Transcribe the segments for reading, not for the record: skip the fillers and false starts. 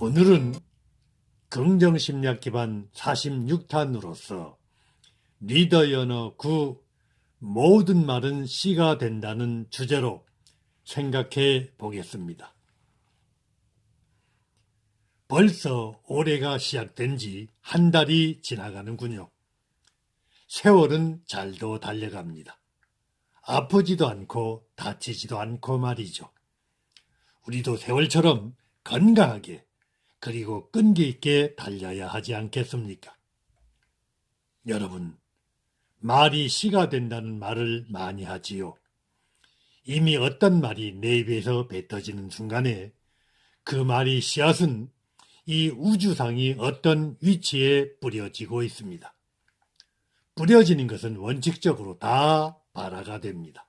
오늘은 긍정심리학 기반 46탄으로서 리더 연어 9 모든 말은 C가 된다는 주제로 생각해 보겠습니다. 벌써 올해가 시작된 지 한 달이 지나가는군요. 세월은 잘도 달려갑니다. 아프지도 않고 다치지도 않고 말이죠. 우리도 세월처럼 건강하게 그리고 끈기 있게 달려야 하지 않겠습니까? 여러분, 말이 씨가 된다는 말을 많이 하지요. 이미 어떤 말이 내 입에서 뱉어지는 순간에 그 말이 씨앗은 이 우주상이 어떤 위치에 뿌려지고 있습니다. 뿌려지는 것은 원칙적으로 다 발화가 됩니다.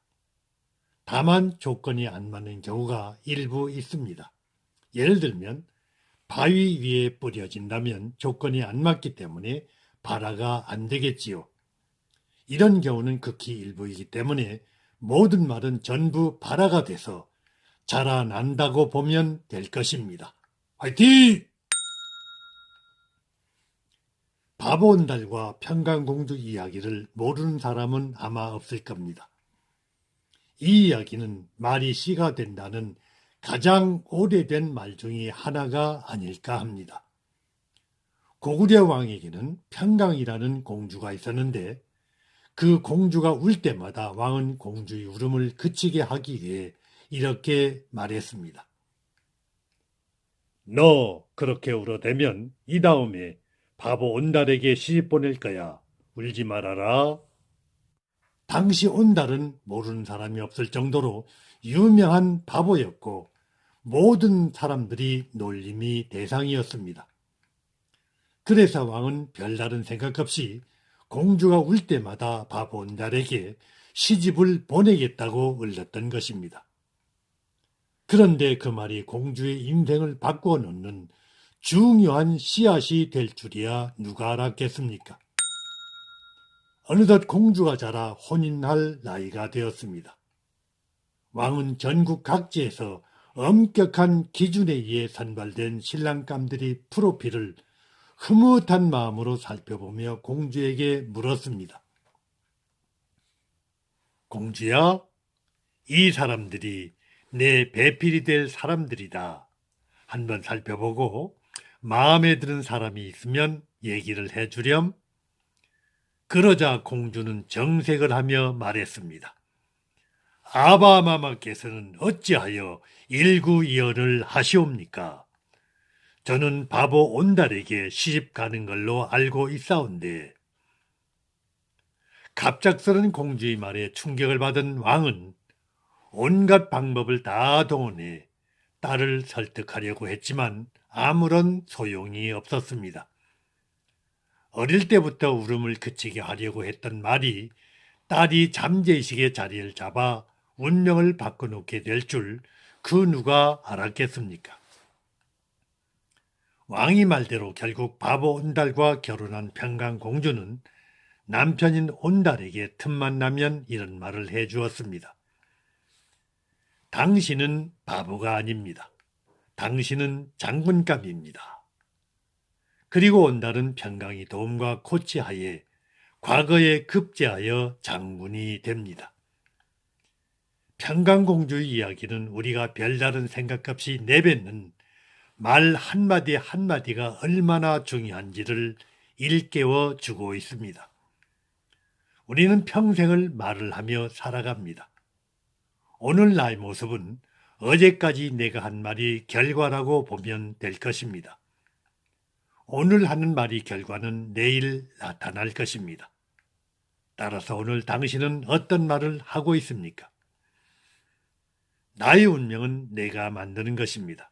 다만 조건이 안 맞는 경우가 일부 있습니다. 예를 들면 바위 위에 뿌려진다면 조건이 안 맞기 때문에 발화가 안 되겠지요. 이런 경우는 극히 일부이기 때문에 모든 말은 전부 발화가 돼서 자라난다고 보면 될 것입니다. 화이팅! 바보온달과 평강공주 이야기를 모르는 사람은 아마 없을 겁니다. 이 이야기는 말이 씨가 된다는 가장 오래된 말 중에 하나가 아닐까 합니다. 고구려 왕에게는 평강이라는 공주가 있었는데 그 공주가 울 때마다 왕은 공주의 울음을 그치게 하기 위해 이렇게 말했습니다. 너 그렇게 울어대면 이 다음에 바보 온달에게 시집 보낼 거야. 울지 말아라. 당시 온달은 모르는 사람이 없을 정도로 유명한 바보였고 모든 사람들이 놀림이 대상이었습니다. 그래서 왕은 별다른 생각 없이 공주가 울 때마다 바보 온달에게 시집을 보내겠다고 을렀던 것입니다. 그런데 그 말이 공주의 인생을 바꾸어 놓는 중요한 씨앗이 될 줄이야 누가 알았겠습니까? 어느덧 공주가 자라 혼인할 나이가 되었습니다. 왕은 전국 각지에서 엄격한 기준에 의해 선발된 신랑감들의 프로필을 흐뭇한 마음으로 살펴보며 공주에게 물었습니다. 공주야, 이 사람들이 내 배필이 될 사람들이다. 한번 살펴보고 마음에 드는 사람이 있으면 얘기를 해주렴. 그러자 공주는 정색을 하며 말했습니다. 아바마마께서는 어찌하여 일구이연을 하시옵니까? 저는 바보 온달에게 시집 가는 걸로 알고 있사온데. 갑작스런 공주의 말에 충격을 받은 왕은 온갖 방법을 다 동원해 딸을 설득하려고 했지만 아무런 소용이 없었습니다. 어릴 때부터 울음을 그치게 하려고 했던 말이 딸이 잠재의식의 자리를 잡아 운명을 바꿔놓게 될 줄 그 누가 알았겠습니까? 왕이 말대로 결국 바보 온달과 결혼한 평강공주는 남편인 온달에게 틈만 나면 이런 말을 해주었습니다. 당신은 바보가 아닙니다. 당신은 장군감입니다. 그리고 온달은 평강의 도움과 코치하에 과거에 급제하여 장군이 됩니다. 평강공주의 이야기는 우리가 별다른 생각 없이 내뱉는 말 한마디 한마디가 얼마나 중요한지를 일깨워 주고 있습니다. 우리는 평생을 말을 하며 살아갑니다. 오늘 나의 모습은 어제까지 내가 한 말이 결과라고 보면 될 것입니다. 오늘 하는 말이 결과는 내일 나타날 것입니다. 따라서 오늘 당신은 어떤 말을 하고 있습니까? 나의 운명은 내가 만드는 것입니다.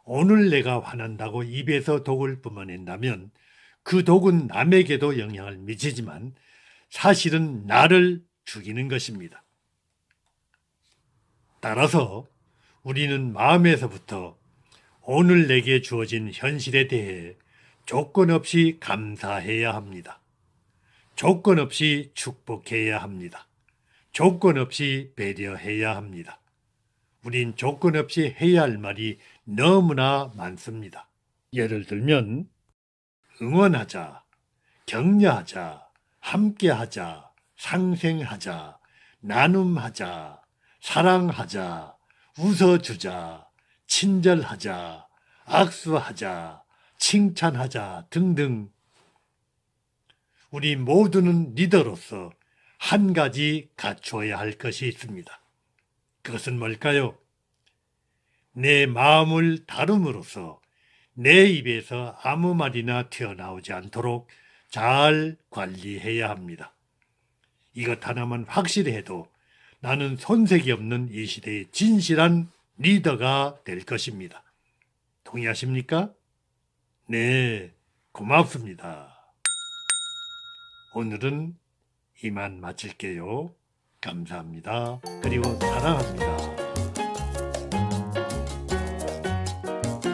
오늘 내가 화난다고 입에서 독을 뿜어낸다면 그 독은 남에게도 영향을 미치지만 사실은 나를 죽이는 것입니다. 따라서 우리는 마음에서부터 오늘 내게 주어진 현실에 대해 조건 없이 감사해야 합니다. 조건 없이 축복해야 합니다. 조건 없이 배려해야 합니다. 우린 조건 없이 해야 할 말이 너무나 많습니다. 예를 들면 응원하자, 격려하자, 함께하자, 상생하자, 나눔하자, 사랑하자, 웃어주자, 친절하자, 악수하자, 칭찬하자 등등. 우리 모두는 리더로서 한 가지 갖추어야 할 것이 있습니다. 그것은 뭘까요? 내 마음을 다룸으로써 내 입에서 아무 말이나 튀어나오지 않도록 잘 관리해야 합니다. 이것 하나만 확실히 해도 나는 손색이 없는 이 시대의 진실한 리더가 될 것입니다. 동의하십니까? 네, 고맙습니다. 오늘은 이만 마칠게요. 감사합니다. 그리고 사랑합니다.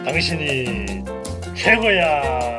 당신이 최고야.